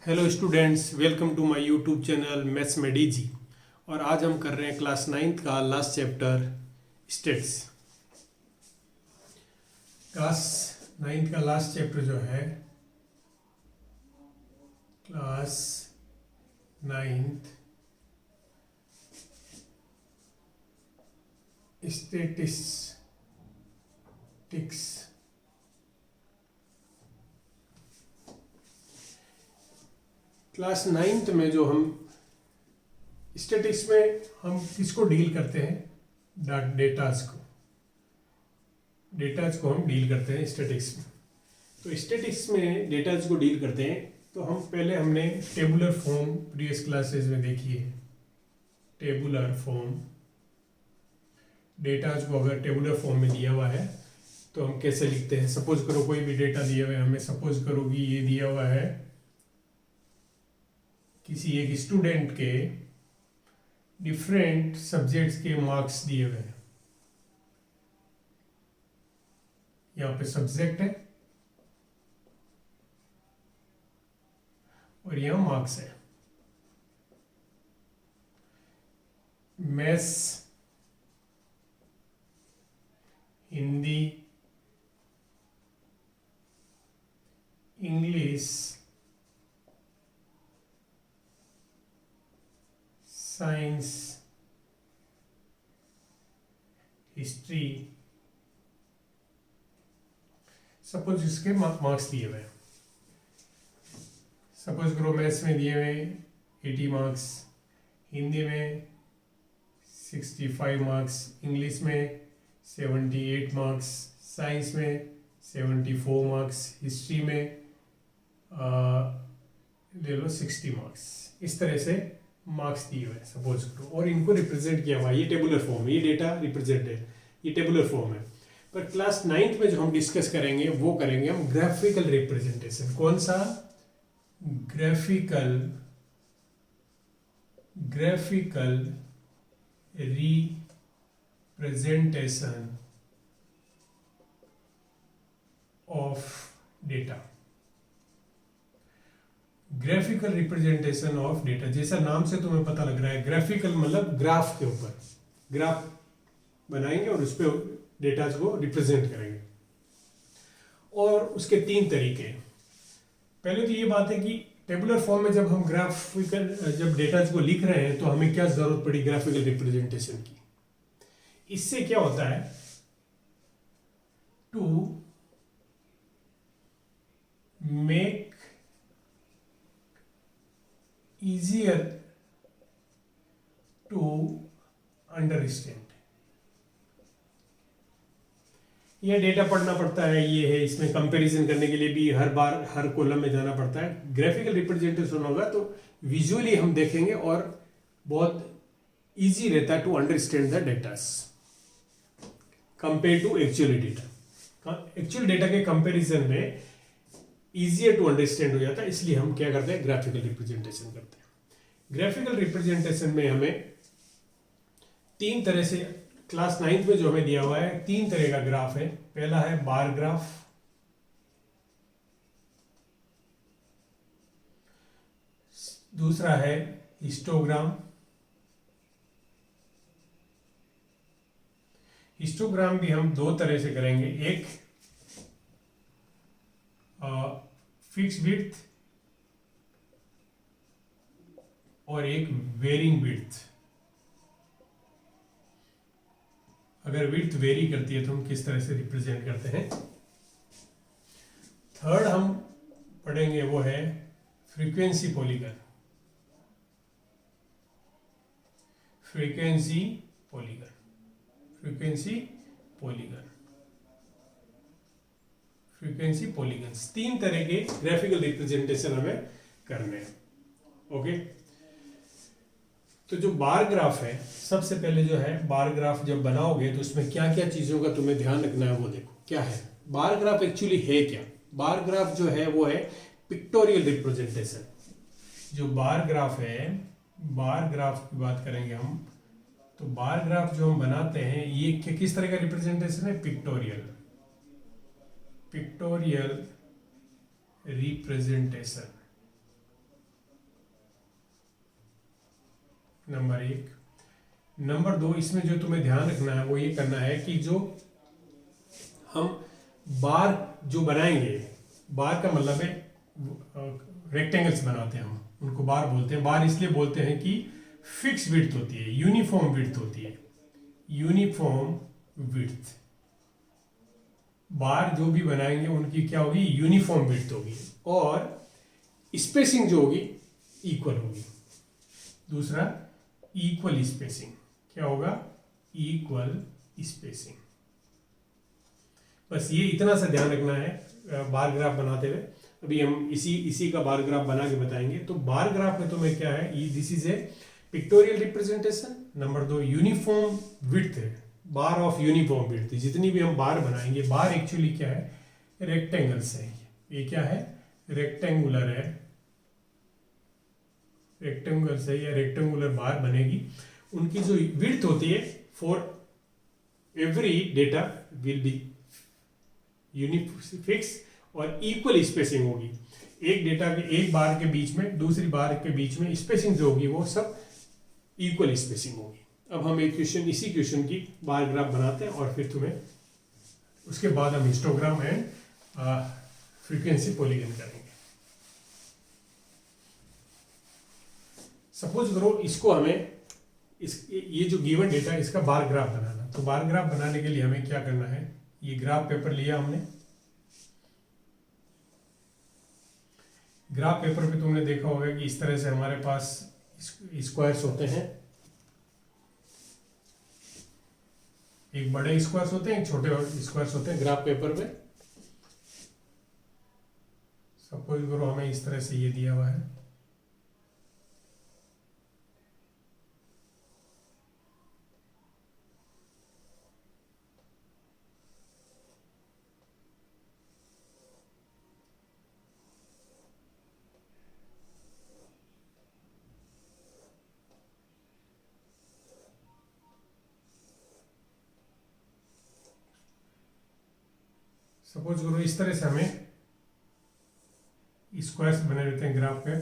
Hello students, welcome to my YouTube channel maths में DG. और आज हम कर रहे हैं क्लास 9th का last chapter states. Class 9th का लास्ट चैप्टर जो है class 9th statistics. Class 9th में जो हम स्टैटिक्स में हम किसको डील करते हैं, डेटाज को हम डील करते हैं स्टैटिक्स में। तो स्टैटिक्स में डेटाज को डील करते हैं तो हमने टेबुलर फॉर्म प्रीवियस क्लासेस में देखी है। टेबुलर फॉर्म डेटाज को अगर टेबुलर फॉर्म में दिया हुआ है तो हम कैसे लिखते हैं। सपोज करो कोई भी डेटा दिया हुआ है, हमें सपोज करो कि ये दिया हुआ है किसी एक स्टूडेंट के डिफरेंट सब्जेक्ट्स के मार्क्स दिए हुए हैं। यहाँ पे सब्जेक्ट है और यहाँ मार्क्स है। Maths, Hindi, English, science, history, suppose इसके मार्क्स दिए हुए हैं। सपोज करो मैथ्स में दिए हुए 80 मार्क्स, हिंदी में 65 मार्क्स, इंग्लिश में 78 मार्क्स, साइंस में 74 मार्क्स, हिस्ट्री में ले लो 60 मार्क्स। इस तरह से मार्क्स दिए हुए सपोज करो और इनको रिप्रेजेंट किया हुआ है। ये टेबुलर फॉर्म है, ये डेटा रिप्रेजेंट है, ये टेबुलर फॉर्म है। पर क्लास 9th में जो हम डिस्कस करेंगे वो करेंगे हम ग्राफिकल रिप्रेजेंटेशन। कौन सा? Graphical representation of data. Graphical representation of data, जैसा नाम से तुम्हें पता लग रहा है, ग्राफिकल मतलब ग्राफ के ऊपर ग्राफ बनाएंगे और उस पर डेटा को रिप्रेजेंट करेंगे। और उसके 3 तरीके हैं। पहले तो ये बात है कि टेबुलर फॉर्म में जब हम जब डेटा को लिख रहे हैं तो हमें क्या जरूरत पड़ी ग्राफिकल रिप्रेजेंटेशन की। इससे क्या होता है, to make easier to understand। ये डेटा पढ़ना पड़ता है, ये है, इसमें कंपैरिजन करने के लिए भी हर बार हर कॉलम में जाना पड़ता है। ग्राफिकल रिप्रेजेंटेशन होगा तो विजुअली हम देखेंगे और बहुत इजी रहता है to understand the datas compare to actual data. Actual data के कंपैरिजन में इजियर टू अंडरस्टैंड हो जाता है, इसलिए हम क्या करते हैं, ग्राफिकल रिप्रेजेंटेशन करते हैं। ग्राफिकल रिप्रेजेंटेशन में हमें 3 तरह से, क्लास 9th में जो हमें दिया हुआ है 3 तरह का ग्राफ है। पहला है बार ग्राफ, दूसरा है हिस्टोग्राम। हिस्टोग्राम भी हम 2 तरह से करेंगे, एक फिक्स विड्थ और एक वेरिंग विड्थ। अगर विड्थ वेरी करती है तो हम किस तरह से रिप्रेजेंट करते हैं। थर्ड हम पढ़ेंगे वो है फ्रीक्वेंसी पॉलीगन। Frequency polygons. 3 तरह के ग्राफिकल रिप्रेजेंटेशन हमें करने हैं। ओके, तो जो बार ग्राफ है, सबसे पहले जो है बार ग्राफ जब बनाओगे तो उसमें क्या क्या चीजों का तुम्हें ध्यान रखना है वो देखो। क्या है बार ग्राफ, एक्चुअली है क्या? बार ग्राफ जो है वो है पिक्टोरियल रिप्रेजेंटेशन। जो बार ग्राफ है, बार ग्राफ की बात करेंगे हम, तो बार ग्राफ जो हम बनाते हैं ये किस तरह का रिप्रेजेंटेशन है? Pictorial representation. नंबर एक। नंबर दो, इसमें जो तुम्हें ध्यान रखना है वो ये करना है कि जो हम बार जो बनाएंगे, बार का मतलब है रेक्टेंगल्स बनाते हैं हम, उनको बार बोलते हैं। बार इसलिए बोलते हैं कि फिक्स विड्थ होती है, यूनिफॉर्म विड्थ होती है, यूनिफॉर्म विड्थ। बार जो भी बनाएंगे उनकी क्या होगी, यूनिफॉर्म विड्थ होगी, और स्पेसिंग जो होगी इक्वल होगी। दूसरा, इक्वल स्पेसिंग, क्या होगा, इक्वल स्पेसिंग। बस ये इतना सा ध्यान रखना है बार ग्राफ बनाते हुए। अभी हम इसी का बार ग्राफ बना के बताएंगे। तो बार ग्राफ में तुम्हें क्या है, this is a pictorial representation. Number दो, यूनिफॉर्म विड्थ है, बार ऑफ यूनिफॉर्म विड्थ। जितनी भी हम बार बनाएंगे, बार एक्चुअली क्या है, रेक्टेंगल्स है। ये क्या है, रेक्टेंगुलर है, रेक्टेंगल्स है या रेक्टेंगुलर बार बनेगी। उनकी जो विड्थ होती है for every data will be fix और इक्वल स्पेसिंग होगी। एक डेटा के एक बार के बीच में दूसरी बार के बीच में स्पेसिंग जो होगी वो सब इक्वल स्पेसिंग होगी। अब हम एक क्वेश्चन, इसी क्वेश्चन की बार ग्राफ बनाते हैं और फिर तुम्हें उसके बाद हम हिस्टोग्राम एंड फ्रीक्वेंसी पॉलीगन करेंगे। सपोज करो इसको हमें ये जो गिवन डेटा है इसका बार ग्राफ बनाना। तो बार ग्राफ बनाने के लिए हमें क्या करना है, ये ग्राफ पेपर लिया हमने। ग्राफ पेपर पे तुमने देखा होगा कि इस तरह से हमारे पास स्क्वायर्स होते हैं, एक बड़े स्क्वायर्स होते हैं, एक छोटे स्क्वायर्स होते हैं ग्राफ पेपर पे। सपोज करो हमें इस तरह से ये दिया हुआ है, सपोज करो इस तरह से हमें स्क्वायर्स बने रहते हैं ग्राफ पे।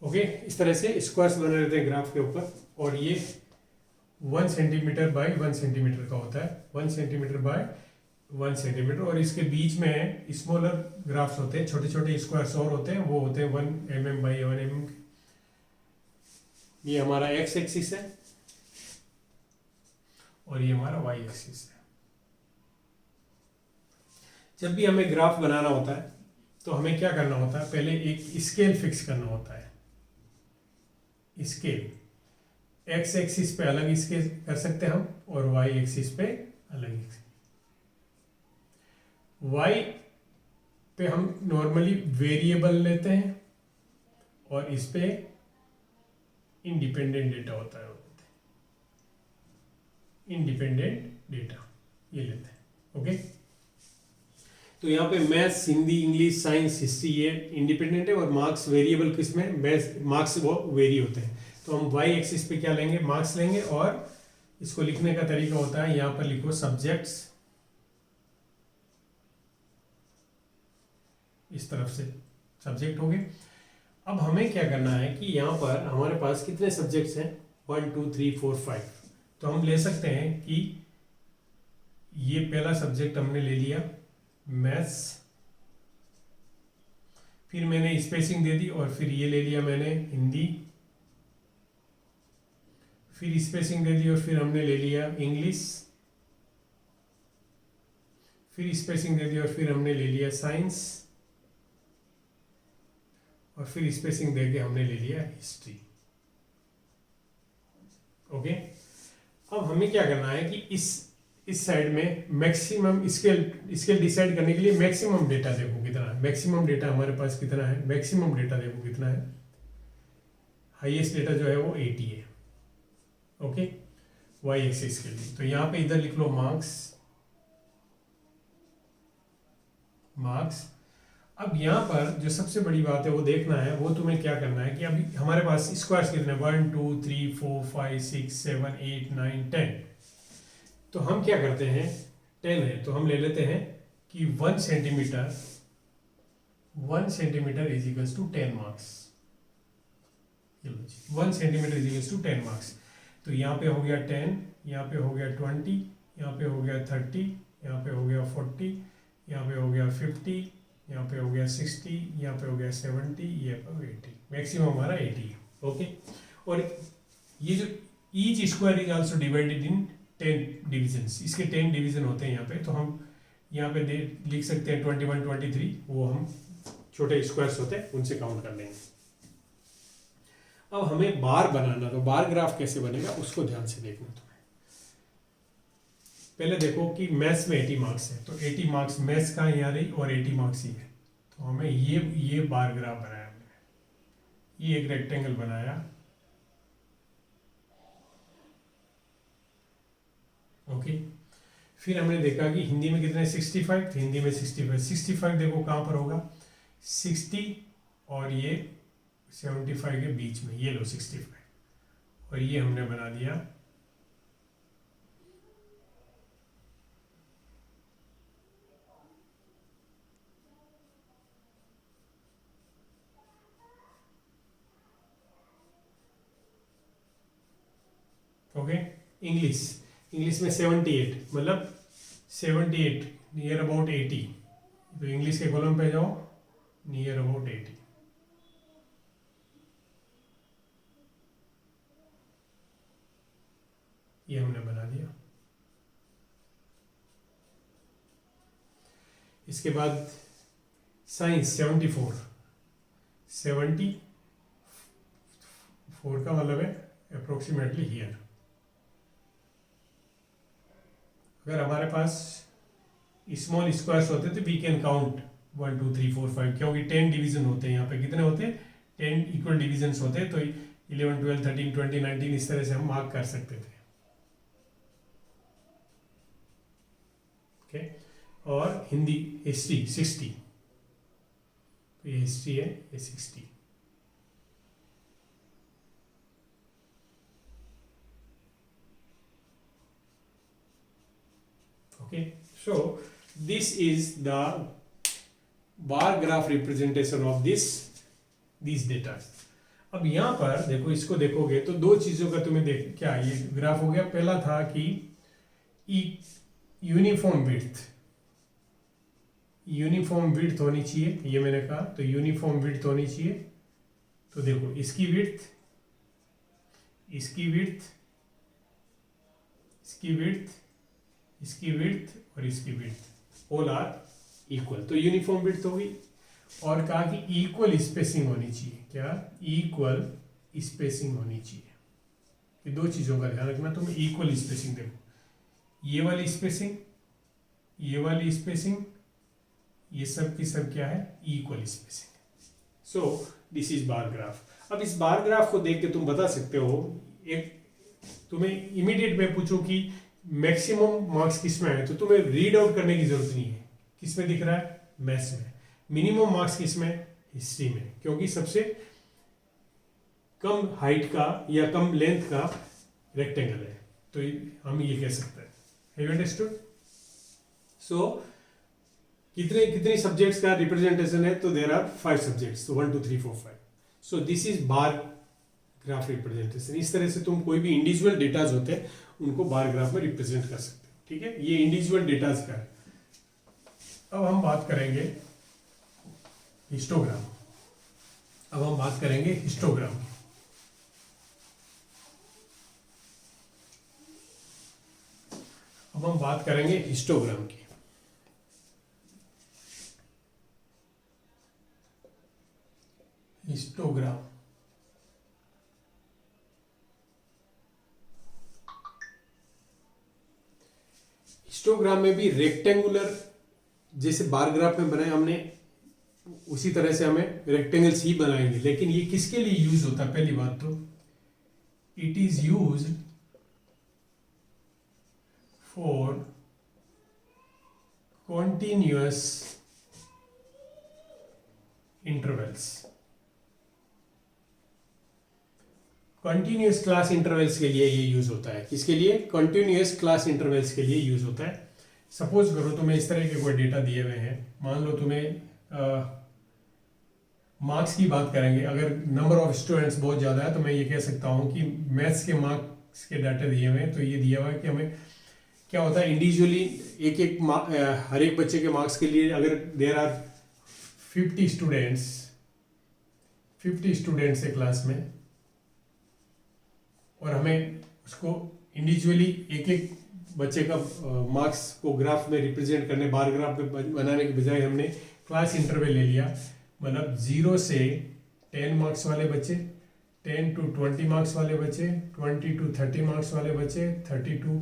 ओके, इस तरह से स्क्वायर्स बने रहते हैं ग्राफ के ऊपर, और ये 1 सेंटीमीटर बाय 1 सेंटीमीटर का होता है, 1 सेंटीमीटर बाय 1 सेंटीमीटर। और इसके बीच में स्मॉलर ग्राफ्स होते हैं, छोटे छोटे स्क्वायर्स और होते हैं, वो होते हैं 1 mm बाई 1 mm। ये हमारा एक्स एक्सिस है और ये हमारा वाई एक्सिस है। जब भी हमें ग्राफ बनाना होता है तो हमें क्या करना होता है, पहले एक स्केल फिक्स करना होता है। स्केल एक्स एक्सिस पे अलग स्केल कर सकते हैं हम, और वाई एक्सिस पे अलग। वाई पे हम नॉर्मली वेरिएबल लेते हैं और इस पे इंडिपेंडेंट डेटा होता है, इंडिपेंडेंट डेटा ये लेते हैं। ओके, तो यहाँ पे maths, Hindi, English, science, history ये इंडिपेंडेंट है, और मार्क्स वेरिएबल किसमें, मार्क्स वो वेरी होते हैं। तो हम वाई एक्सिस पे क्या लेंगे, मार्क्स लेंगे, और इसको लिखने का तरीका होता है, यहाँ पर लिखो सब्जेक्ट्स, इस तरफ से सब्जेक्ट हो गए। अब हमें क्या करना है कि यहाँ पर हमारे पास कितने सब्जेक्ट्स हैं, 1 2 3 4 5। तो हम ले सकते हैं कि ये पहला सब्जेक्ट हमने ले लिया मैथ्स, फिर मैंने स्पेसिंग दे दी, और फिर ये ले लिया मैंने हिंदी, फिर स्पेसिंग दे दी, और फिर हमने ले लिया इंग्लिश, फिर स्पेसिंग दे दी, और फिर हमने ले लिया साइंस, और फिर स्पेसिंग देके हमने ले लिया हिस्ट्री। ओके, अब हमें क्या करना है कि इस साइड में मैक्सिमम स्केल डिसाइड करने के लिए मैक्सिमम डेटा देखो कितना है, मैक्सिमम डेटा हमारे पास कितना है, मैक्सिमम डेटा देखो कितना है, हाईएस्ट डेटा जो है वो 80 है। ओके, वाई एक्सिस के लिए। तो यहाँ पे इधर लिख लो मार्क्स। अब यहाँ पर जो सबसे बड़ी बात है वो देखना है, वो तुम्हें क्या करना है कि अभी हमारे पास स्क्वायर्स कितने, 1 2 3 4 5 6 7 8 9 10। तो हम क्या करते हैं, 10 है तो हम ले लेते हैं कि 1 centimetre is equals to 10 marks. 1 centimetre is equals to 10 marks. तो यहाँ पे हो गया 10, यहाँ पे हो गया 20, यहाँ पे हो गया 30, यहाँ पे हो गया 40, यहाँ पे हो गया 50, यहाँ पे हो गया 60, यहाँ पे हो गया 70, ये पे 80, मैक्सिमम हमारा 80 है। ओके, और ये जो each square is also divided in 10 divisions, इसके 10 डिवीजन होते हैं यहाँ पे, तो हम यहाँ पे लिख सकते हैं 21 23, वो हम छोटे स्क्वायर्स होते हैं उनसे काउंट कर लेंगे। अब हमें बार बनाना, तो बार ग्राफ कैसे बनेगा उसको ध्यान से देखना तुम्हें। पहले देखो कि मैथ्स में 80 मार्क्स है, तो 80 मार्क्स मैथ्स का यहाँ रही और 80 मार्क्स ही है, तो हमें ये बार ग्राफ बनाया हमने, ये एक रेक्टेंगल बनाया। ओके, फिर हमने देखा कि हिंदी में कितने 65, तो हिंदी में 65 देखो कहाँ पर होगा, 60 और ये 75 के बीच में, ये लो 65, और ये हमने बना दिया ओके। इंग्लिश में 78, मतलब 78 नियर अबाउट 80, तो इंग्लिश के कॉलम पे जाओ, नियर अबाउट 80। ये हमने बना दिया। इसके बाद साइंस 74 का मतलब है अप्रोक्सीमेटली हियर। अगर हमारे पास स्मॉल स्क्वायर्स होते तो वी कैन काउंट 1 2 3 4 5, क्योंकि 10 डिवीजन होते हैं, यहाँ पे कितने होते हैं 10 इक्वल डिविजन्स होते हैं, तो 11 12 13 20 19 इस तरह से हम मार्क कर सकते थे। ओके, और हिंदी हिस्ट्री 60, तो ये हिस्ट्री है, ये 60। Okay, so this is the bar graph representation of these data। अब यहाँ पर देखो, इसको देखोगे तो दो चीजों का तुम्हें देख, क्या ये ग्राफ हो गया, पहला था कि यूनिफॉर्म विड्थ होनी चाहिए, ये मैंने कहा, तो यूनिफॉर्म विड्थ होनी चाहिए। तो देखो इसकी विड्थ, इसकी विड्थ, इसकी विड्थ, इसकी विड्थ और इसकी विड्थ ऑल आर इक्वल, तो यूनिफॉर्म विड्थ होगी। और कहा कि इक्वल स्पेसिंग होनी चाहिए, क्या इक्वल स्पेसिंग होनी चाहिए। ये दो चीजों का ध्यान रखना तुम्हें, इक्वल स्पेसिंग। देखो ये वाली स्पेसिंग, ये वाली स्पेसिंग, ये सब की सब क्या है, equal spacing. So this is bar graph. अब इस बार ग्राफ को देख के तुम बता सकते हो, एक तुम्हें इमीडिएट में पूछो कि मैक्सिमम मार्क्स किस में है, तो तुम्हें रीड आउट करने की जरूरत नहीं है, किस में दिख रहा है, मैथ्स में। मिनिमम मार्क्स किस में, हिस्ट्री में, क्योंकि सबसे कम हाइट का या कम लेंथ का रेक्टेंगल है, तो हम ये कह सकते हैं। Have you understood? सो कितने सब्जेक्ट्स का रिप्रेजेंटेशन है, तो देयर आर 5 सब्जेक्ट्स, तो 1 2 3 4 5। सो this is bar graph representation. इस तरह से तुम कोई भी इंडिविजुअल डेटाज होते हैं उनको बार ग्राफ में रिप्रेजेंट कर सकते हो। ठीक है, ये इंडिविजुअल डेटाज का है। अब हम बात करेंगे हिस्टोग्राम। अब हम बात करेंगे हिस्टोग्राम की। अब हम बात करेंगे हिस्टोग्राम की। हिस्टोग्राम हिस्टोग्राम में भी रेक्टेंगुलर, जैसे बार ग्राफ में बनाए हमने उसी तरह से हमें रेक्टेंगल्स ही बनाएंगे, लेकिन ये किसके लिए यूज होता है, पहली बात तो it is use for continuous intervals. Continuous class intervals के लिए ये यूज होता है। किसके लिए? कंटिन्यूस क्लास इंटरवल्स के लिए यूज होता है। सपोज करो तुम्हें इस तरह के कोई डेटा दिए हुए हैं, मान लो तुम्हें मार्क्स की बात करेंगे, अगर नंबर ऑफ स्टूडेंट्स बहुत ज़्यादा है तो मैं ये कह सकता हूँ कि मैथ्स के मार्क्स के डाटा दिए हुए हैं, तो ये दिया हुआ है कि हमें क्या होता है इंडिविजुअली एक एक हर एक बच्चे के मार्क्स के लिए अगर देयर आर 50 स्टूडेंट्स है क्लास में, और हमें उसको इंडिविजुअली एक एक बच्चे का मार्क्स को ग्राफ में रिप्रेजेंट करने, बार ग्राफ में बनाने के बजाय हमने क्लास इंटरवल ले लिया। मतलब 0 से 10 मार्क्स वाले बच्चे, 10 to 20 मार्क्स वाले बच्चे, 20 to 30 मार्क्स वाले बच्चे, 30 to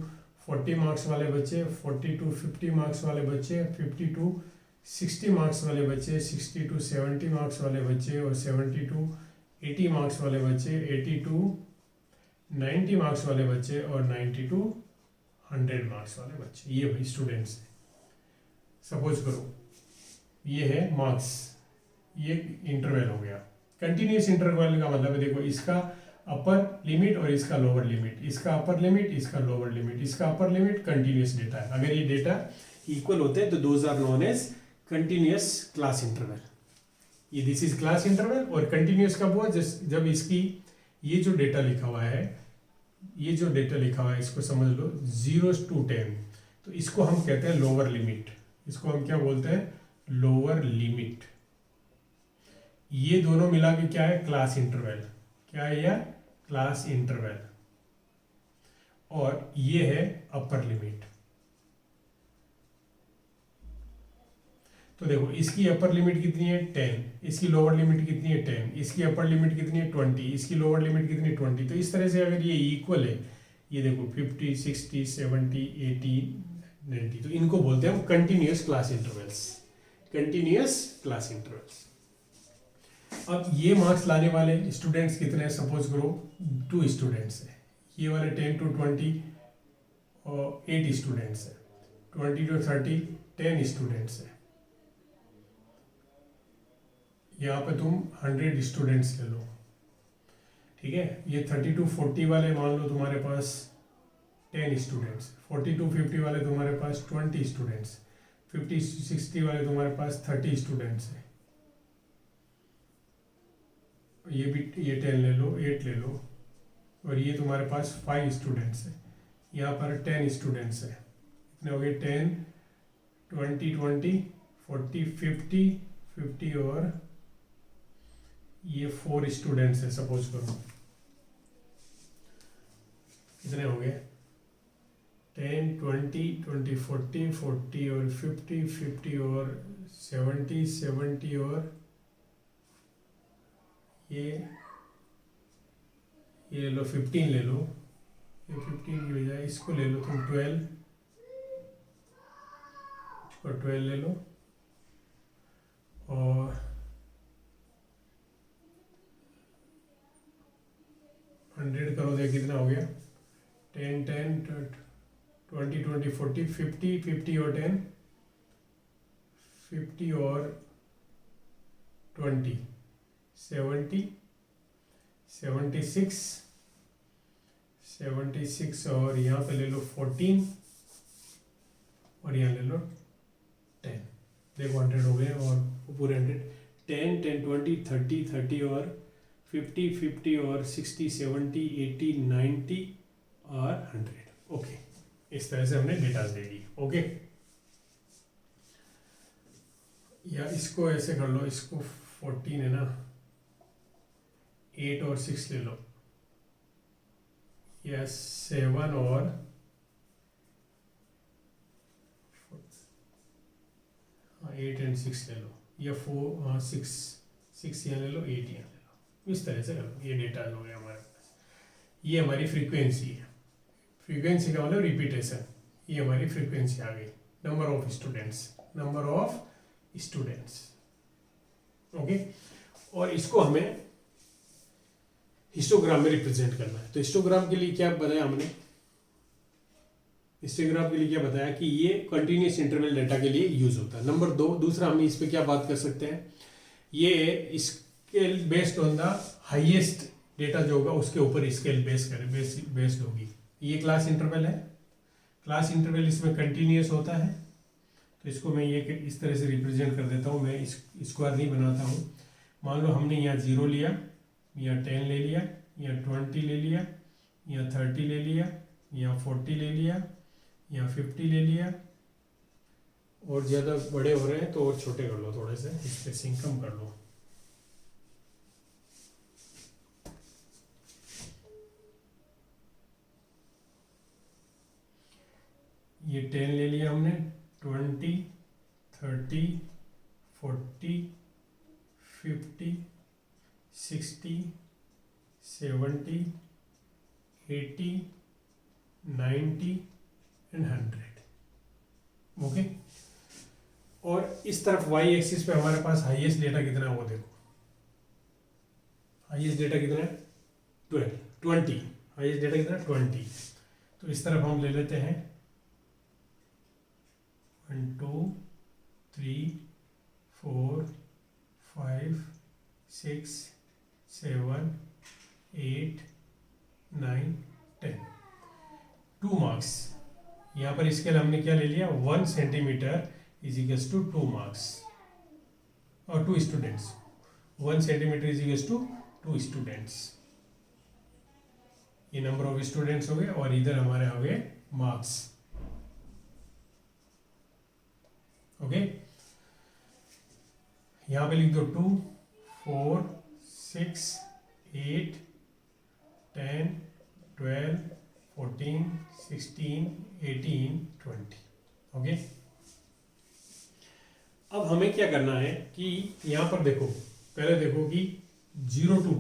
40 मार्क्स वाले बच्चे, 40 to 50 मार्क्स वाले बच्चे, 50 to 60 मार्क्स वाले बच्चे, 60 to 70 मार्क्स वाले बच्चे, और 70 to 80 मार्क्स वाले बच्चे, 80 to 90 मार्क्स वाले बच्चे, और 90 to 100 मार्क्स वाले बच्चे। ये भाई स्टूडेंट्स हैं। सपोज करो ये है मार्क्स, ये इंटरवल हो गया। कंटिन्यूस इंटरवल का मतलब है देखो इसका अपर लिमिट और इसका लोअर लिमिट, इसका अपर लिमिट, इसका लोअर लिमिट, इसका अपर लिमिट कंटिन्यूस डेटा है। अगर ये डेटा इक्वल होते हैं तो those are known as continuous class interval. ये दिस इज क्लास इंटरवल। और कंटिन्यूस कब हुआ? जब इसकी ये जो डेटा लिखा हुआ है, ये जो डेटा लिखा हुआ है इसको समझ लो 0 to 10, तो इसको हम कहते हैं लोअर लिमिट। इसको हम क्या बोलते हैं? Lower limit. ये दोनों मिला के क्या है? Class interval. क्या है यह? Class interval. और ये है अपर लिमिट। तो देखो इसकी अपर लिमिट कितनी है? 10, इसकी लोअर लिमिट कितनी है? 10, इसकी अपर लिमिट कितनी है? 20, इसकी लोअर लिमिट कितनी है? 20। तो इस तरह से अगर ये इक्वल है, ये देखो 50, 60, 70, 80, 90, तो इनको बोलते हैं हम continuous class intervals. Continuous class intervals. अब ये मार्क्स लाने वाले स्टूडेंट्स कितने हैं? सपोज करो 2 स्टूडेंट्स है। ये वाले 10 to 20 और 8 स्टूडेंट्स है। 20 to 30 10 स्टूडेंट्स है। यहाँ पे तुम 100 स्टूडेंट्स ले लो, ठीक है। ये 30 to 40 वाले मान लो तुम्हारे पास 10 स्टूडेंट्स, 40 to 50 वाले तुम्हारे पास 20 स्टूडेंट्स, 50 to 60 वाले तुम्हारे पास 30 स्टूडेंट्स है। ये भी ये 10 ले लो, 8 ले लो, और ये तुम्हारे पास 5 स्टूडेंट्स है। यहाँ पर 10 स्टूडेंट्स है। कितने हो गए? 10, 20, 20, 40, 50, 50 और ये 4 स्टूडेंट्स है। सपोज करो कितने हो गए? 10, 20, 20, 40, 40 और 50, 50 और 70, 70 और ये ले लो 15 ले लो, ये 15 की बजाय इसको ले लो तुम 12, इसको 12 ले लो, और हंड्रेड करो, देखिए कितना हो गया? 10, 10, 20, 20, 40, 50, 50 और 10, 50 और 20, 70, 76, 76 और यहाँ पे ले लो 14 और यहाँ ले लो 10। देखो 100 हो गए, और पूरे 100, 10, 10, 20, 30, 30 और 50, 50 और 60, 70, 80, 90 और 100। ओके, इस तरह से हमने डेटा दे दी। ओके, या इसको ऐसे कर लो, इसको 14 है ना, 8 और 6 ले लो, या 7 और 8 एंड 6 ले लो, या 4, 6 यहाँ ले लो, 8 यहाँ ले लो। इस तरह से कर लो। ये डेटा हो गया हमारे पास। ये हमारी फ्रीक्वेंसी है। फ्रीक्वेंसी का मतलब रिपीटेशन। ये हमारी फ्रीक्वेंसी आ गई। Number of students, number of students. Okay, और इसको हमें हिस्टोग्राम में रिप्रेजेंट करना है। तो हिस्टोग्राम के लिए क्या बताया हमने? हिस्टोग्राम के लिए क्या बताया कि ये कंटिन्यूस इंटरवल डेटा के लिए यूज होता है। नंबर 2, दूसरा हम इस पे क्या बात कर सकते हैं? ये scale based on the highest data जो होगा उसके ऊपर स्केल बेस्ड होगी। ये क्लास इंटरवल है, क्लास इंटरवल इसमें कंटिन्यूस होता है। तो इसको मैं ये इस तरह से रिप्रेजेंट कर देता हूँ, मैं स्क्वायर नहीं बनाता हूँ। मान लो हमने यहाँ 0 लिया, यहाँ 10 ले लिया, यहाँ 20 ले लिया, यहाँ 30 ले लिया, यहाँ 40 ले लिया, यहाँ 50 ले लिया, और ज़्यादा बड़े हो रहे हैं तो और छोटे कर लो, थोड़े से स्पेसिंग कम कर लो। ये 10 ले लिया हमने, 20, 30, 40, 50, 60, 70, 80, 90 एंड 100। ओके, और इस तरफ वाई एक्सिस पे हमारे पास हाईएस्ट डेटा कितना है वो देखो। हाईएस्ट डेटा कितना है 20। हाईएस्ट डेटा कितना है 20। तो इस तरफ हम ले लेते हैं 1 2 3 4 5 6 7 8 9 10। 2 मार्क्स। यहाँ पर स्केल हमने क्या ले लिया 1 centimetre is equals to 2 marks और 2 students. 1 centimetre is equals to 2 students. ये नंबर ऑफ स्टूडेंट्स हो गए और इधर हमारे हो गए मार्क्स। ओके, यहाँ पे लिख दो 2 4 6 8 10 12 14 16 18 20। ओके, अब हमें क्या करना है कि यहाँ पर देखो, पहले देखो कि 0 to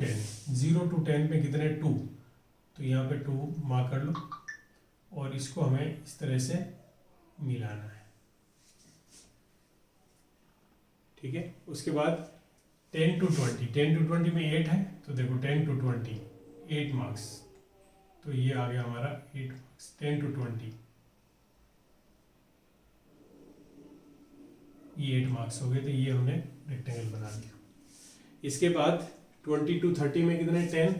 10 पे कितने 2, तो यहाँ पे 2 मार्क कर लो और इसको हमें इस तरह से मिलाना है। ठीक है, उसके बाद 10 to 20 में 8 है, तो देखो 10 to 20 8 मार्क्स, तो ये आ गया हमारा 8 मार्क्स। 10 to 20 ये 8 मार्क्स हो गए, तो ये हमने रेक्टेंगल बना दिया। इसके बाद 20 to 30 में कितने 10,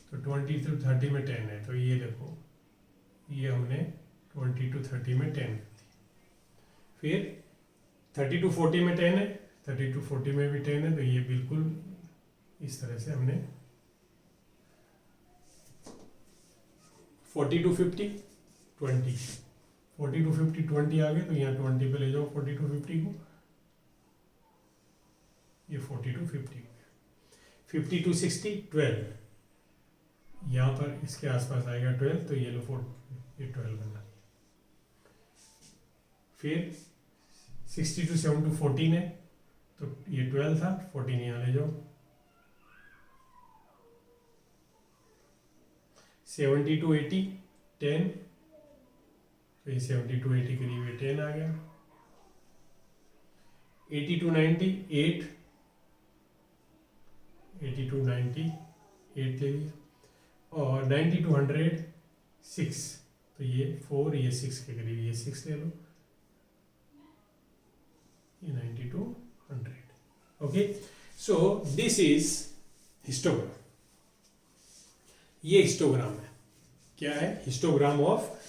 तो 20 to 30 में 10 है, तो ये देखो ये हमने 20 to 30 में 10 कर दिया। फिर 30 to 40 में 10 है, 30 to 40 में भी 10 है, तो ये बिल्कुल इस तरह से हमने 40 to 50 20, 40 to 50 20 आ गए, तो यहाँ 20 पे ले जाओ 40 to 50 को, ये 40 to 50 हो गया। 50 to 60 12, यहाँ पर इसके आसपास आएगा 12, तो ये लो 4 ये 12 बना दिया। फिर 60 to 7 to 14 है, तो ये 12 था, 14 यहाँ ले जाओ। 70 to 80 10, तो ये 70 to 80 करीब ये 10 आ गया। 80 to 90 8, 80 to 90 8 ले लिया, और 90 to 100 6, तो ये 4 ये 6 के करीब ये 6 ले लो, ये 90 to 100। Okay, so this is histogram. ये हिस्टोग्राम है, क्या है histogram of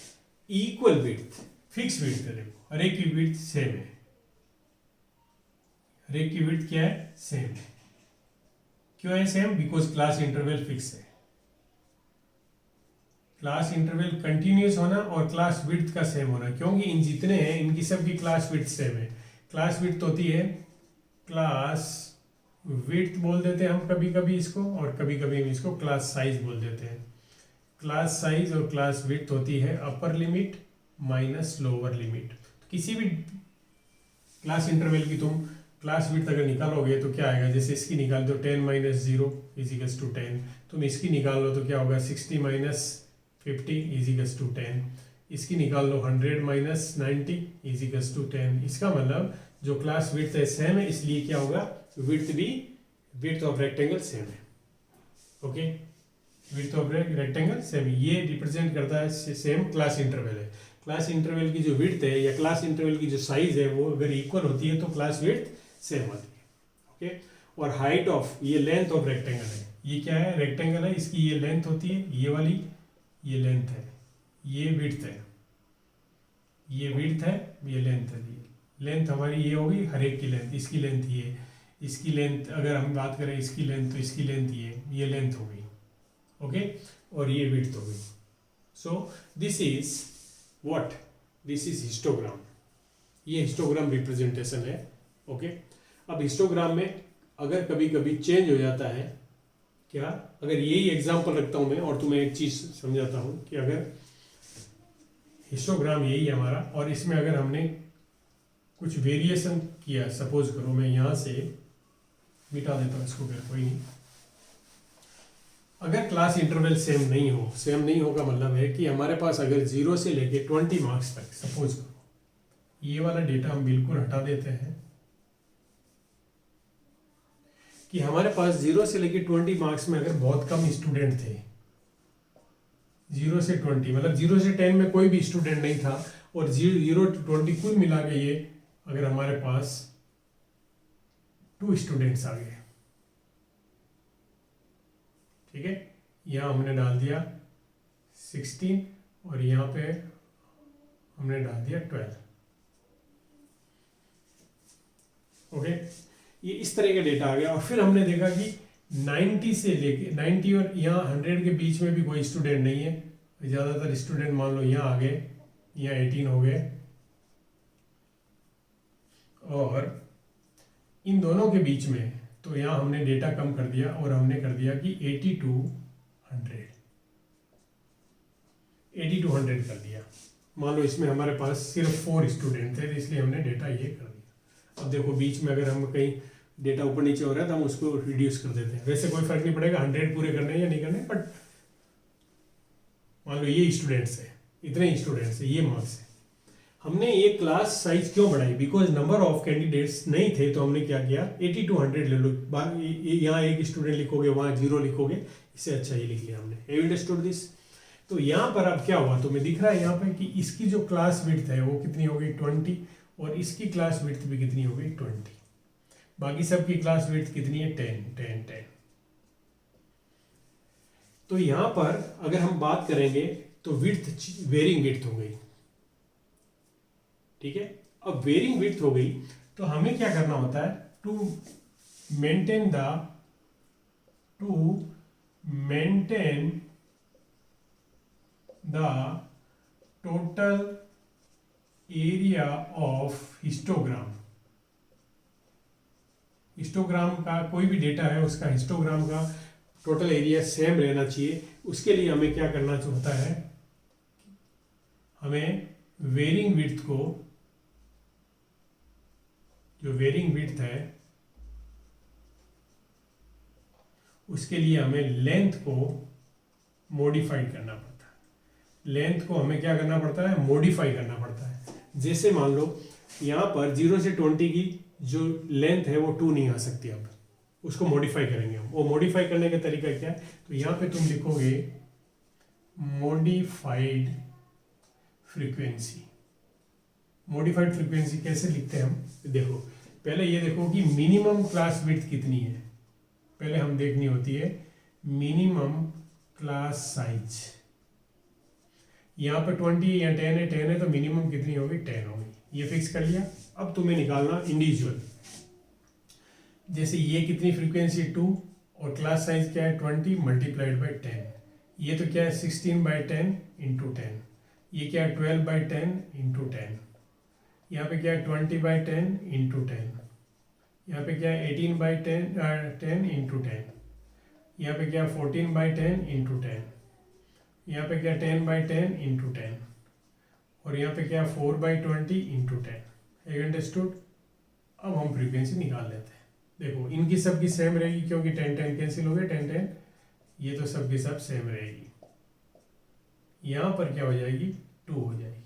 equal width, fix width है। देखो हर एक की विड्थ सेम है, हर एक की विड्थ क्या है सेम है। क्यों है same? Because class interval fix है। क्लास इंटरवल कंटिन्यूस होना और क्लास विड्थ का सेम होना, क्योंकि इन जितने हैं इनकी सबकी क्लास विड्थ सेम है। क्लास विड्थ होती है, क्लास विड्थ बोल देते हैं हम कभी कभी इसको, और कभी कभी हम इसको क्लास साइज बोल देते हैं। क्लास साइज और क्लास विड्थ होती है upper limit minus lower limit. तो किसी भी क्लास इंटरवल की तुम क्लास विड्थ अगर निकालोगे तो क्या आएगा, जैसे इसकी निकाल दो 10 माइनस 0 इजिकल्स टू 10, तुम इसकी निकाल लो तो क्या होगा 60 माइनस 50 इजिकल्स टू 10, इसकी निकाल लो 100 माइनस 90 इजिकल्स टू 10। इसका मतलब जो क्लास विड्थ है सेम है, इसलिए क्या होगा विड्थ भी, विड्थ ऑफ रेक्टेंगल सेम है। Okay, width of rectangle same, ये रिप्रेजेंट करता है सेम क्लास इंटरवल है। क्लास इंटरवल की जो विड्थ है या क्लास इंटरवल की जो साइज है वो अगर इक्वल होती है तो क्लास विड्थ सेम होती है। ओके, और हाइट ऑफ, ये लेंथ ऑफ रेक्टेंगल है, ये क्या है, रेक्टेंगल है, इसकी ये लेंथ होती है, ये वाली ये लेंथ है, ये विड्थ है, ये विड्थ है, ये लेंथ है, ये लेंथ हमारी ये होगी, हर एक की लेंथ, इसकी लेंथ ये, इसकी लेंथ अगर हम बात करें इसकी लेंथ तो इसकी लेंथ ये लेंथ हो गई, ओके, और ये विड्थ हो गई। सो this is what, this is histogram, ये हिस्टोग्राम रिप्रेजेंटेशन है, ओके। अब हिस्टोग्राम में अगर कभी कभी चेंज हो जाता है क्या, अगर यही एग्जांपल रखता हूं मैं और तुम्हें एक चीज समझाता हूं कि अगर हिस्टोग्राम यही है हमारा और इसमें अगर हमने कुछ वेरिएशन किया, सपोज करो मैं यहां से मिटा देता हूं इसको, फिर कोई नहीं, अगर क्लास इंटरवल सेम नहीं हो, सेम नहीं होगा मतलब है कि हमारे पास अगर 0 से लेके 20 मार्क्स तक, सपोज करो ये वाला डेटा हम बिल्कुल हटा देते हैं कि हमारे पास 0 से लेके 20 मार्क्स में अगर बहुत कम स्टूडेंट थे, 0 से 20 मतलब 0 से 10 में कोई भी स्टूडेंट नहीं था और 0 to 20 कुल मिला के ये अगर हमारे पास 2 स्टूडेंट्स आ गए, ठीक है, यहाँ हमने डाल दिया 16 और यहाँ पे हमने डाल दिया 12, ओके, ये इस तरह का डेटा आ गया। और फिर हमने देखा कि 90 से लेके 90 और यहाँ 100 के बीच में भी कोई स्टूडेंट नहीं है, ज़्यादातर स्टूडेंट मान लो यहाँ आ गए, यहाँ 18 हो गए, और इन दोनों के बीच में तो यहाँ हमने डेटा कम कर दिया और हमने कर दिया कि 80 to 100 कर दिया। मान लो इसमें हमारे पास सिर्फ 4 स्टूडेंट थे, इसलिए हमने डेटा ये कर दिया। अब देखो बीच में अगर हम कहीं डेटा ऊपर नीचे हो रहा है तो हम उसको रिड्यूस कर देते हैं, वैसे कोई फर्क नहीं पड़ेगा 100 पूरे करने या नहीं करने, बट मान लो ये स्टूडेंट्स है, इतने ही स्टूडेंट्स है, ये मार्क्स है। हमने ये क्लास साइज क्यों बढ़ाई, बिकॉज नंबर ऑफ कैंडिडेट्स नहीं थे, तो हमने क्या किया 80 to 100 ले लो, यहाँ एक स्टूडेंट लिखोगे वहाँ 0 लिखोगे, इससे अच्छा ये लिख लिया हमने। Have you understood this? तो यहाँ पर अब क्या हुआ, तुम्हें दिख रहा है यहाँ पे कि इसकी जो क्लास विड्थ है वो कितनी हो गई 20 और इसकी क्लास विड्थ भी कितनी हो गई 20, बाकी सबकी क्लास विड्थ कितनी है 10। तो यहाँ पर अगर हम बात करेंगे तो विड्थ वेरिंग विड्थ हो गई, ठीक है। अब वेरिंग विड्थ हो गई तो हमें क्या करना होता है, to maintain the total area of histogram. Histogram का कोई भी डेटा है उसका हिस्टोग्राम का टोटल एरिया सेम रहना चाहिए। उसके लिए हमें क्या करना होता है, हमें वेरिंग विड्थ को, जो वेरिंग विड्थ है उसके लिए हमें लेंथ को मॉडिफाई करना पड़ता है। लेंथ को हमें क्या करना पड़ता है, मॉडिफाई करना पड़ता है। जैसे मान लो यहाँ पर 0 से 20 की जो लेंथ है वो 2 नहीं आ सकती, अब उसको मॉडिफाई करेंगे हम। वो मॉडिफाई करने का तरीका क्या है, तो यहाँ पे तुम लिखोगे मॉडिफाइड फ्रीक्वेंसी। मॉडिफाइड फ्रीक्वेंसी कैसे लिखते हैं हम, देखो पहले ये देखो कि मिनिमम क्लास विड्थ कितनी है, पहले हम देखनी होती है मिनिमम क्लास साइज। यहाँ पे 20 या 10 है तो मिनिमम कितनी होगी 10 होगी, ये फिक्स कर लिया। अब तुम्हें निकालना इंडिविजुअल, जैसे ये कितनी फ्रीक्वेंसी 2 और क्लास साइज क्या है 20 मल्टीप्लाइड बाई 10, ये तो क्या है 16/10 इंटू 10, ये क्या है 12/10 इंटू 10, यहाँ पे क्या है 20/10 इंटू 10, यहाँ पे क्या है 18/10 इंटू 10, यहाँ पे क्या है 14/10 इंटू 10, यहाँ पे क्या है 10/10 इंटू 10 और यहाँ पे क्या है 4/20 इंटू 10। अंडरस्टूड? अब हम फ्रीक्वेंसी निकाल लेते हैं। देखो इनकी सबकी सेम रहेगी क्योंकि 10 कैंसिल हो गए, 10 ये तो सबकी सब सेम रहेगी। यहाँ पर क्या हो जाएगी 2 हो जाएगी,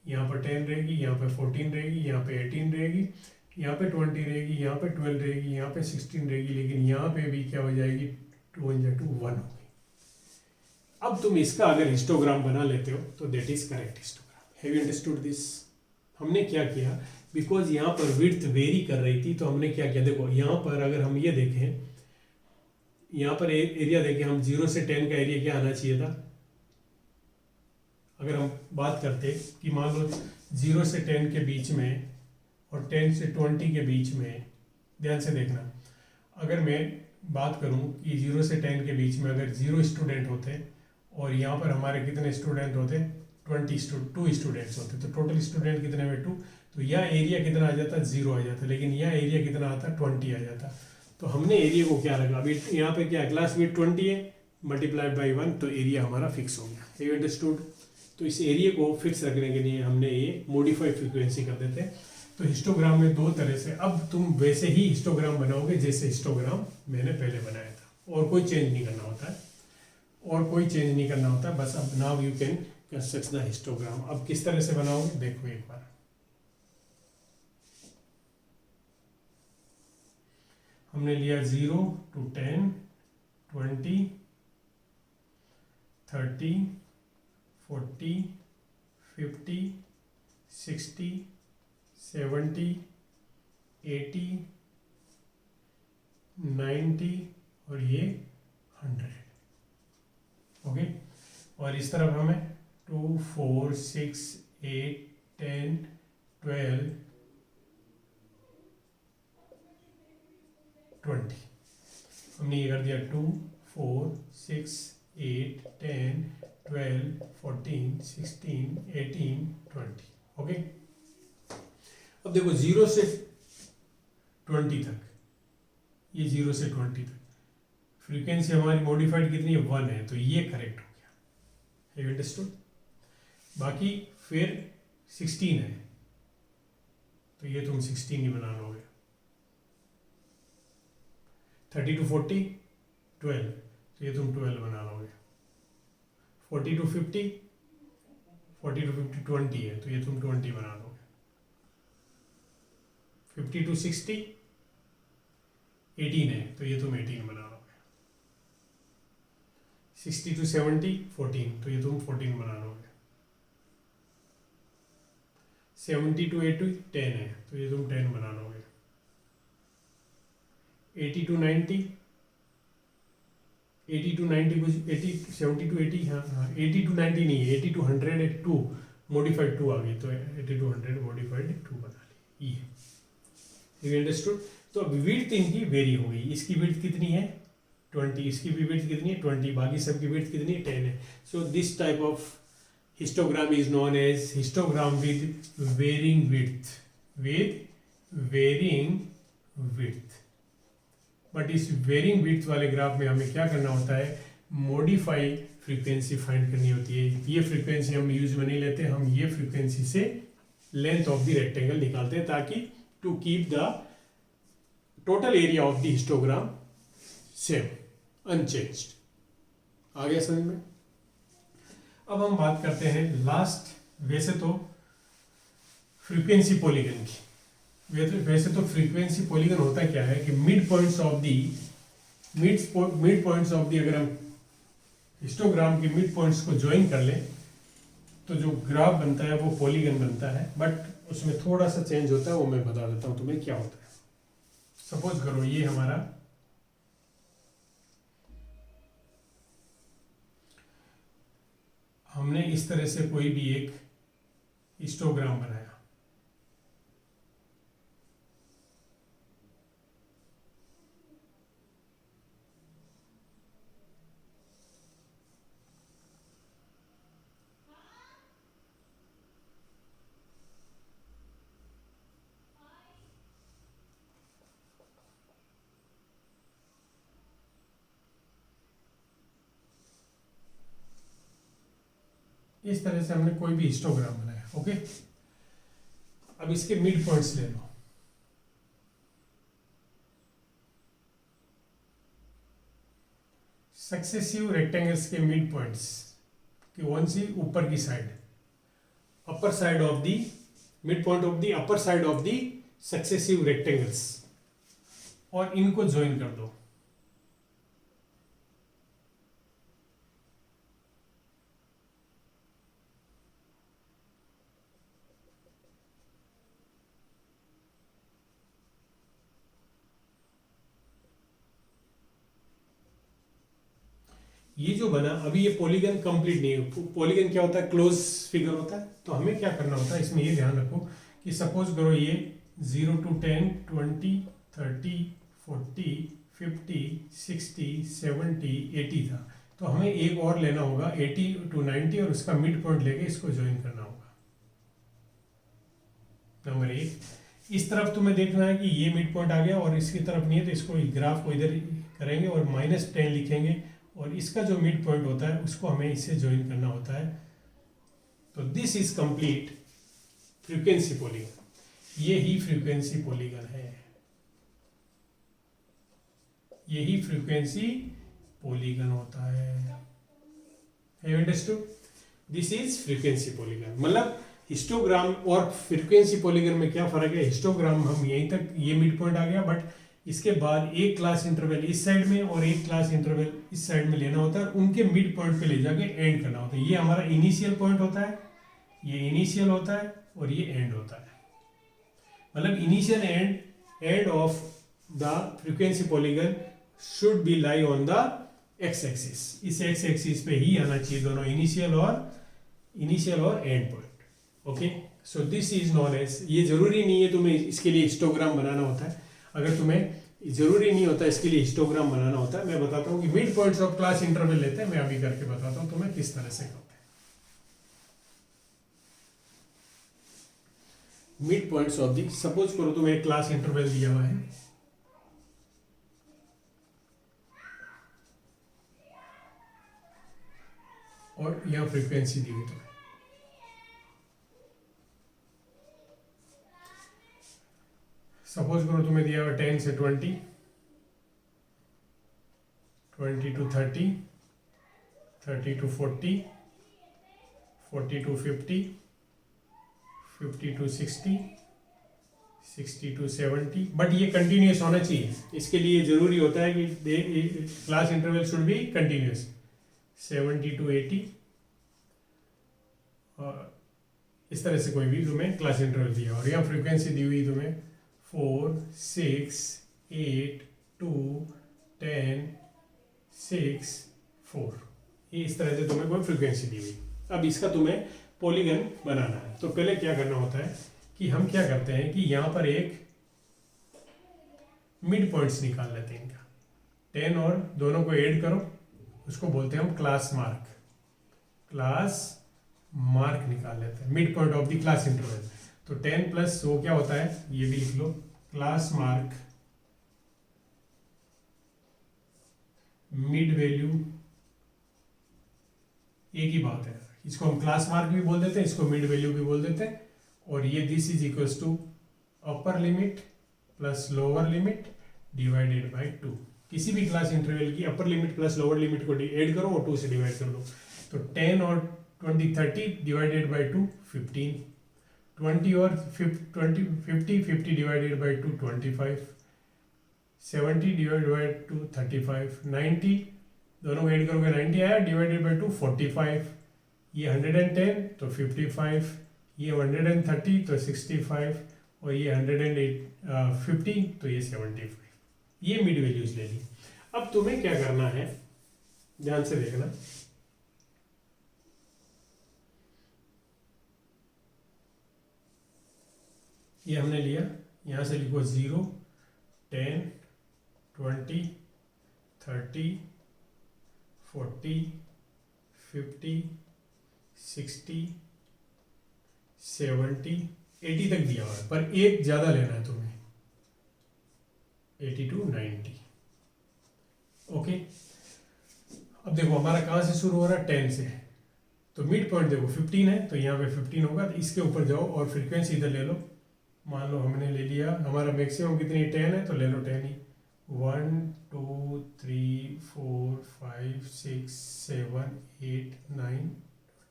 यहाँ पर 10 रहेगी, यहाँ पे 14 रहेगी, यहाँ पे 18 रहेगी, यहाँ पे 20 रहेगी, यहाँ पे 12 रहेगी, यहाँ पे 16 रहेगी, लेकिन यहाँ पे भी क्या हो जाएगी 2 × 2 1 होगी। अब तुम इसका अगर हिस्टोग्राम बना लेते हो तो that is correct histogram. Have you understood this? हमने क्या किया, बिकॉज यहाँ पर विड्थ वेरी कर रही थी, तो हमने क्या किया, देखो यहाँ पर अगर हम ये देखें, यहाँ पर एरिया देखें, हम 0 से 10 का एरिया क्या आना चाहिए था। अगर हम बात करते कि मान लो 0 से 10 के बीच में और 10 से 20 के बीच में, ध्यान से देखना, अगर मैं बात करूं कि 0 से 10 के बीच में अगर 0 स्टूडेंट होते और यहाँ पर हमारे कितने स्टूडेंट होते, 2 स्टूडेंट्स होते, तो टोटल स्टूडेंट कितने में 2, तो यह एरिया कितना आ जाता, 0 आ जाता, लेकिन यह एरिया कितना आता, 20 आ जाता। तो हमने एरिया को क्या रखा, अभी यहाँ पे क्या क्लास विड्थ 20 है, मल्टीप्लाइड बाई 1, तो एरिया हमारा फिक्स हो गया। You understood. तो इस एरिया को फिक्स रखने के लिए हमने ये मॉडिफाइड फ्रीक्वेंसी कर देते हैं। तो हिस्टोग्राम में दो तरह से, अब तुम वैसे ही हिस्टोग्राम बनाओगे जैसे हिस्टोग्राम मैंने पहले बनाया था, और कोई चेंज नहीं करना होता है, और कोई चेंज नहीं करना होता है, बस अब now you can construct the histogram. अब किस तरह से बनाओगे देखो एक बार। हमने लिया 0 to 10, 20, 30, 40, 50, 60, 70, 80, 90 और ये 100। ओके, और इस तरफ हमें 2, 4, 6, 8, 10, 12, 20। हमने ये कर दिया 2, 4, 6, 8, 10, 12, 14, 16, 18, 20। ओके, अब देखो 0 से 20 तक, ये 0 से 20 तक फ्रीक्वेंसी हमारी मॉडिफाइड कितनी है, 1 है, तो ये करेक्ट हो गया। You understood. बाकी फिर 16 है, तो ये तुम 16 ही बना लोगे। 30 to 40, 12, तो ये तुम 12 बना लोगे। 40 to 50, 20 है, तो ये तुम 20 बना लोगे। 50 to 60, 18 है, तो ये तुम 18 बना लोगे। 60 to 70, 14, तो ये तुम 14 बना लोगे। 70 to 80, 10 है, तो ये तुम 10 बना लोगे। 80 to 90, 80 to 90 कुछ 80, 70 to 80, हाँ हाँ 80 to 90 नहीं है, 80 to 100 है, 2 मॉडिफाइड 2 आ गई, तो 80 to 100 मॉडिफाइड 2 बना ली। ये अंडरस्टूड। तो अब विड्थ इनकी वेरी हो गई, इसकी विड्थ कितनी है 20, इसकी भी विड्थ कितनी है 20, बाकी सब की विड्थ कितनी है 10 है। So this type of histogram is known as histogram with varying width, with varying width. But इस वेरिंग विड्थ वाले ग्राफ में हमें क्या करना होता है, मॉडिफाई फ्रीक्वेंसी फाइंड करनी होती है। ये फ्रीक्वेंसी हम यूज में नहीं लेते, हम ये फ्रीक्वेंसी से लेंथ ऑफ द रेक्टेंगल निकालते हैं, ताकि to keep the total area of the histogram same, unchanged. आ गया समझ में। अब हम बात करते हैं लास्ट, वैसे तो फ्रीक्वेंसी पॉलीगन की। वैसे तो फ्रीक्वेंसी पॉलीगन होता क्या है कि मिड पॉइंट्स ऑफ दी अगर हम हिस्टोग्राम के मिड पॉइंट्स को ज्वाइन कर लें तो जो ग्राफ बनता है वो पॉलीगन बनता है। बट उसमें थोड़ा सा चेंज होता है, वो मैं बता देता हूं तुम्हें क्या होता है। सपोज करो ये हमारा हमने इस तरह से कोई भी एक हिस्टोग्राम बनाया, इस तरह से हमने कोई भी हिस्टोग्राम बनाया। ओके, अब इसके मिड पॉइंट्स ले लो। सक्सेसिव रेक्टेंगल्स के मिड पॉइंट्स की कौन सी, ऊपर की side, upper side of the mid point of the upper side of the successive rectangles, और इनको ज्वाइन कर दो। ये जो बना, अभी ये पॉलीगन कंप्लीट नहीं है। पॉलीगन क्या होता है, क्लोज फिगर होता है। तो हमें क्या करना होता है इसमें, ये ध्यान रखो कि सपोज करो ये 0 to 10, 20, 30, 40, 50, 60, 70, 80 था। तो हमें एक और लेना होगा 80 to 90 और उसका मिड पॉइंट लेके इसको ज्वाइन करना होगा। नंबर 1, इस तरफ तुम्हें देखना है कि ये मिड पॉइंट आ गया और इसकी तरफ नहीं है, तो इसको ग्राफ को इधर करेंगे और -10 लिखेंगे और इसका जो मिड पॉइंट होता है उसको हमें इससे ज्वाइन करना होता है। तो this is complete frequency polygon. ये ही फ्रीक्वेंसी पॉलीगन है, यही फ्रीक्वेंसी पॉलीगन होता है। Have you understood? This is frequency polygon. मतलब हिस्टोग्राम और फ्रीक्वेंसी पॉलीगन में क्या फर्क है, हिस्टोग्राम हम यहीं तक, ये मिड पॉइंट आ गया, बट इसके बाद एक क्लास इंटरवल इस साइड में और एक क्लास इंटरवल इस साइड में लेना होता है, उनके मिड पॉइंट पे ले जाके एंड करना होता है। ये हमारा इनिशियल पॉइंट होता है, ये इनिशियल होता है और ये एंड होता है। मतलब initial end of the frequency polygon should be lie on the x axis. इस एक्स एक्सिस पे ही आना चाहिए दोनों, इनिशियल और end point. Okay, so this is known एज, ये जरूरी नहीं है तुम्हें इसके लिए हिस्टोग्राम बनाना होता है। अगर तुम्हें जरूरी नहीं होता इसके लिए हिस्टोग्राम बनाना होता है, मैं बताता हूँ कि mid points of class interval लेते हैं। मैं अभी करके बताता हूँ तुम्हें किस तरह से करते हैं। Mid points of the, suppose करो तुम्हें एक क्लास इंटरवल दिया हुआ है, और यहां फ्रीक्वेंसी दी हुई तुम्हें। सपोज करो तुम्हें दिया हुआ 10 से 20, 20 to 30, 30 to 40, 40 to 50, 50 to 60, 60 to 70। But ये कंटिन्यूस होना चाहिए, इसके लिए जरूरी होता है कि class interval should be continuous. 70 to 80, और इस तरह से कोई भी तुम्हें क्लास इंटरवल दिया और यहाँ फ्रीक्वेंसी दी हुई तुम्हें 4, 6, 8, 2, 10, 6, 4। ये इस तरह से तुम्हें कोई फ्रीक्वेंसी दी हुई। अब इसका तुम्हें पॉलीगन बनाना है, तो पहले क्या करना होता है कि हम क्या करते हैं कि यहाँ पर एक मिड पॉइंट्स निकाल लेते हैं इनका। 10 और दोनों को ऐड करो, उसको बोलते हैं हम क्लास मार्क। क्लास मार्क निकाल लेते हैं, mid point of the class interval. तो 10 प्लस वो क्या होता है, ये भी लिख लो, क्लास मार्क मिड वैल्यू, एक ही बात है। इसको हम क्लास मार्क भी बोल देते हैं, इसको मिड वैल्यू भी बोल देते हैं। और ये this is equals to upper limit plus lower limit divided by 2। किसी भी क्लास इंटरवल की upper limit plus lower limit को ऐड करो और 2 से डिवाइड कर दो। तो 10 और 20, 30 डिवाइडेड बाय 2, 15। 20 और 50 डिवाइडेड बाय 2, 25। 70 divided by 2, 35। 90 दोनों ऐड करोगे 90 आया, डिवाइडेड बाय 2, 45। ये 110 तो 55, ये 130 तो 65 और ये 150 तो ये 75। ये मिड वैल्यूज ले ली। अब तुम्हें क्या करना है, ध्यान से देखना। ये हमने लिया, यहां से लिखो 0, 10, 20, 30, 40, 50, 60, 70, 80 तक दिया हुआ है, पर एक ज्यादा लेना है तुम्हें, 80 to 90। ओके, अब देखो हमारा कहाँ से शुरू हो रहा है, 10 से। तो मिड पॉइंट देखो 15 है, तो यहाँ पे 15 होगा, तो इसके ऊपर जाओ और फ्रीक्वेंसी इधर ले लो। मान लो हमने ले लिया, हमारा मैक्सिमम कितनी 10 है, तो ले लो 10 ही। 1, 2, 3, 4, 5, 6, 7, 8, 9,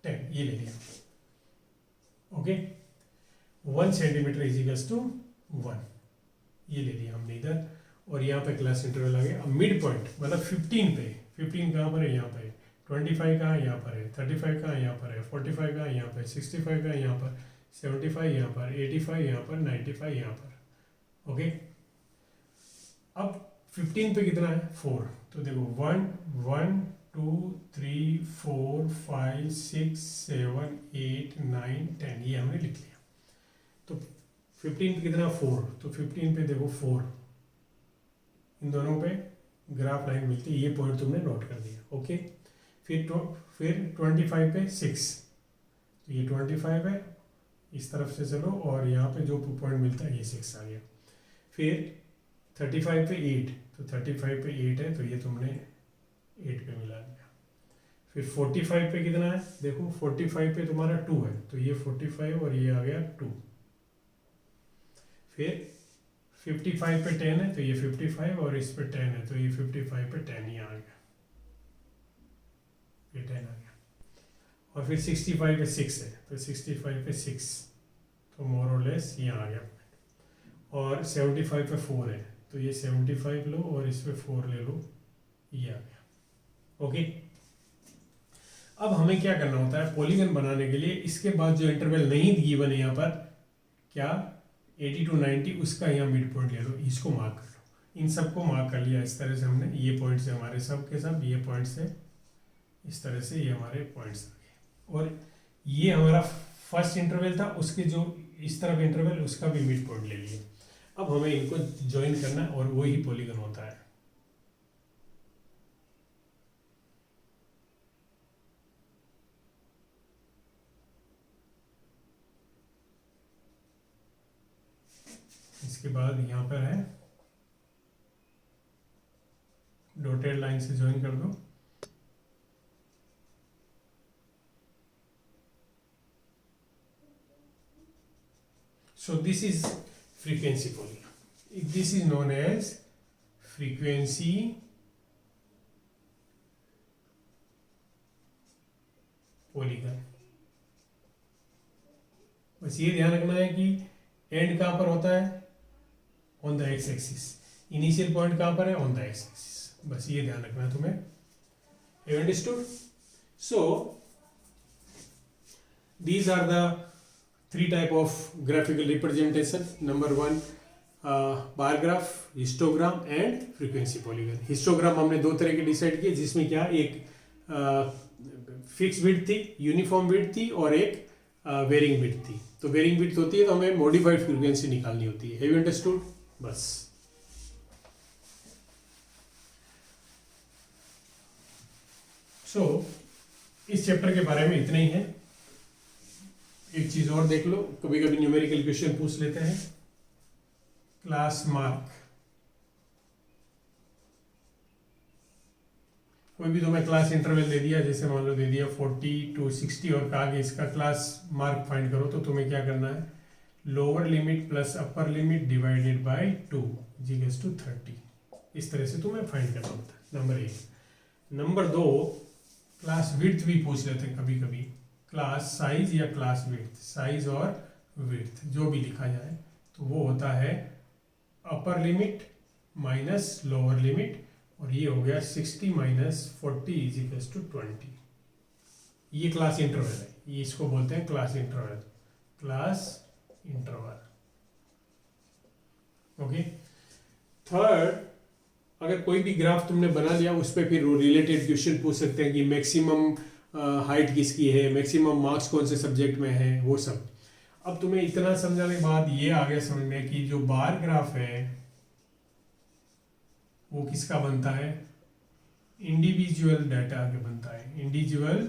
10, ये ले लिया। ओके, 1 सेंटीमीटर इजिकल्स टू 1, ये ले लिया हमने इधर। और यहाँ पे क्लास इंटरवल आ गया। अब मिड पॉइंट मतलब 15 पे, 15 कहाँ पर है, यहाँ पर है। 25 कहाँ, यहाँ पर है। 35 कहाँ, यहाँ पर है। 45 कहाँ, यहाँ पर। 65 कहाँ, यहाँ पर। 75 यहाँ पर। 85 यहाँ पर। 95 यहाँ पर। ओके, अब 15 पे कितना है, 4। तो देखो 1, 1, 2 3 4 5 6 7 8 9 10, ये हमने लिख लिया। तो 15 पे कितना 4, तो 15 पे देखो 4, इन दोनों पे ग्राफ लाइन मिलती है, ये पॉइंट तुमने नोट कर दिया। ओके, फिर 25 पे 6, तो ये 25 है, इस तरफ से चलो और यहाँ पे जो पॉइंट मिलता है ये 6 आ गया। फिर 35 पे 8, तो 35 पे 8 है, तो ये तुमने 8 पे मिला दिया। फिर 45 पे कितना है, देखो 45 पे तुम्हारा 2 है, तो ये 45 और ये आ गया 2। फिर 55 पे 10 है, तो ये 55 और इस पे 10 है, तो ये 55 पे 10 ही आ गया, ये 10 आ गया। और फिर 65 पे 6 है, तो 65 पे 6, तो मोर और लेस ये आ गया। और 75 पे 4 है, तो ये 75 लो और इस पे 4 ले लो, ये आ गया। ओके, अब हमें क्या करना होता है पॉलीगन बनाने के लिए, इसके बाद जो इंटरवल नहीं गिवन है यहाँ पर, क्या 80 to 90, उसका यहाँ मिड पॉइंट ले लो, इसको मार्क कर लो। इन सबको मार्क कर लिया इस तरह से हमने, ये पॉइंट से हमारे सब के सब, ये पॉइंट से इस तरह से ये हमारे पॉइंट्स आ गए। और ये हमारा फर्स्ट इंटरवल था, उसके जो इस तरफ इंटरवल, उसका भी मिड पॉइंट ले लिए। अब हमें इनको ज्वाइन करना है और वही पॉलीगन होता है। इसके बाद यहाँ पर है डॉटेड लाइन से ज्वाइन कर दो। So this is frequency polygon. This is known as frequency polygon. बस ये ध्यान रखना है कि एंड कहाँ पर होता है, on the x axis, initial point कहाँ पर है, ऑन द एक्स एक्सिस, बस ये ध्यान रखना है तुम्हें। You understood? So these are the three type of graphical representation. Number one, bar graph, histogram and frequency polygon. Histogram हमने दो तरह के डिसाइड किए, जिसमें क्या एक फिक्स विड्थ थी, यूनिफॉर्म विड्थ थी, और एक वेरिंग विड्थ थी। तो वेरिंग विड्थ होती है तो हमें मॉडिफाइड फ्रीक्वेंसी निकालनी होती है। Have you understood? बस सो इस चैप्टर के बारे में इतना ही है। एक चीज और देख लो, कभी कभी न्यूमेरिकल क्वेश्चन पूछ लेते हैं। क्लास मार्क, कोई भी तुम्हें क्लास इंटरवल दे दिया, जैसे मान लो दे दिया 40 to 60 और कहा कि इसका क्लास मार्क फाइंड करो, तो तुम्हें क्या करना है, lower limit plus upper limit divided by 2 equals to 30। इस तरह से तुम्हें फाइंड करना होता है, नंबर 1। नंबर 2, क्लास विड्थ भी पूछ लेते हैं कभी कभी, क्लास साइज या क्लास विड्थ, साइज और विड्थ जो भी लिखा जाए, तो वो होता है upper limit minus lower limit, और ये हो गया 60 माइनस 40 इज इक्वल्स टू 20। ये क्लास इंटरवल है, ये इसको बोलते हैं class interval, class interval. Okay, third, अगर कोई भी ग्राफ तुमने बना लिया, उस पर फिर रिलेटेड क्वेश्चन पूछ सकते हैं कि मैक्सिमम हाइट किसकी है, मैक्सिमम मार्क्स कौन से सब्जेक्ट में है, वो सब। अब तुम्हें इतना समझाने के बाद ये आ गया समझ में कि जो बार ग्राफ है वो किसका बनता है, इंडिविजुअल डाटा का बनता है, इंडिविजुअल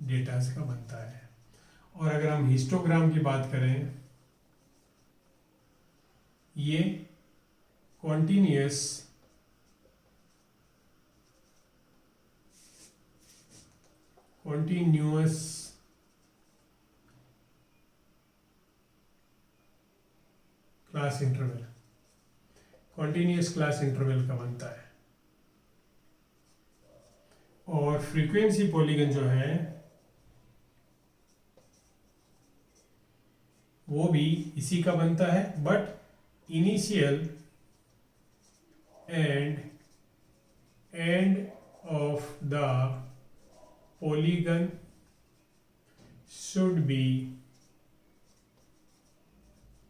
डेटा का बनता है। और अगर हम हिस्टोग्राम की बात करें, ये continuous class interval, continuous class interval का बनता है। और फ्रीक्वेंसी पॉलीगन जो है वो भी इसी का बनता है, but initial and and of the polygon should be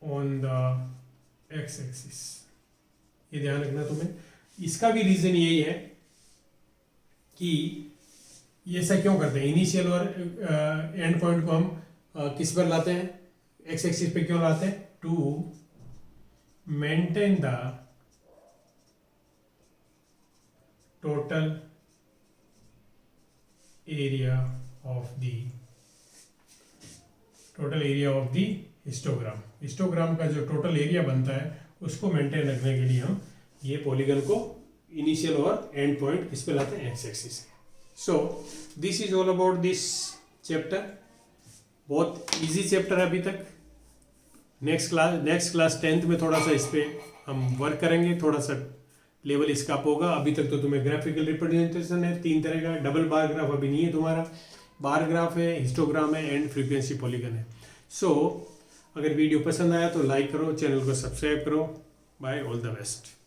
on the x axis. ये ध्यान रखना तुम्हें। इसका भी रीजन यही है कि ये ऐसा क्यों करते हैं? इनिशियल और एंड पॉइंट को हम किस पर लाते हैं? एक्स एक्सिस पे क्यों लाते हैं? To maintain the total area of the histogram. Histogram का जो टोटल एरिया बनता है उसको मेंटेन रखने के लिए हम ये पॉलीगन को इनिशियल और एंड पॉइंट किस पे लाते हैं? X axis. So this is all about this chapter. बहुत इजी चैप्टर है अभी तक। नेक्स्ट क्लास 10th में थोड़ा सा इस पे हम वर्क करेंगे, थोड़ा सा लेवल इसका अप होगा। अभी तक तो तुम्हें ग्राफिकल रिप्रेजेंटेशन है 3 तरह का। डबल बार ग्राफ अभी नहीं है तुम्हारा, बार ग्राफ है, हिस्टोग्राम है एंड फ्रीक्वेंसी पॉलीगन है। सो अगर वीडियो पसंद आया तो लाइक करो, चैनल को सब्सक्राइब करो। Bye, all the best.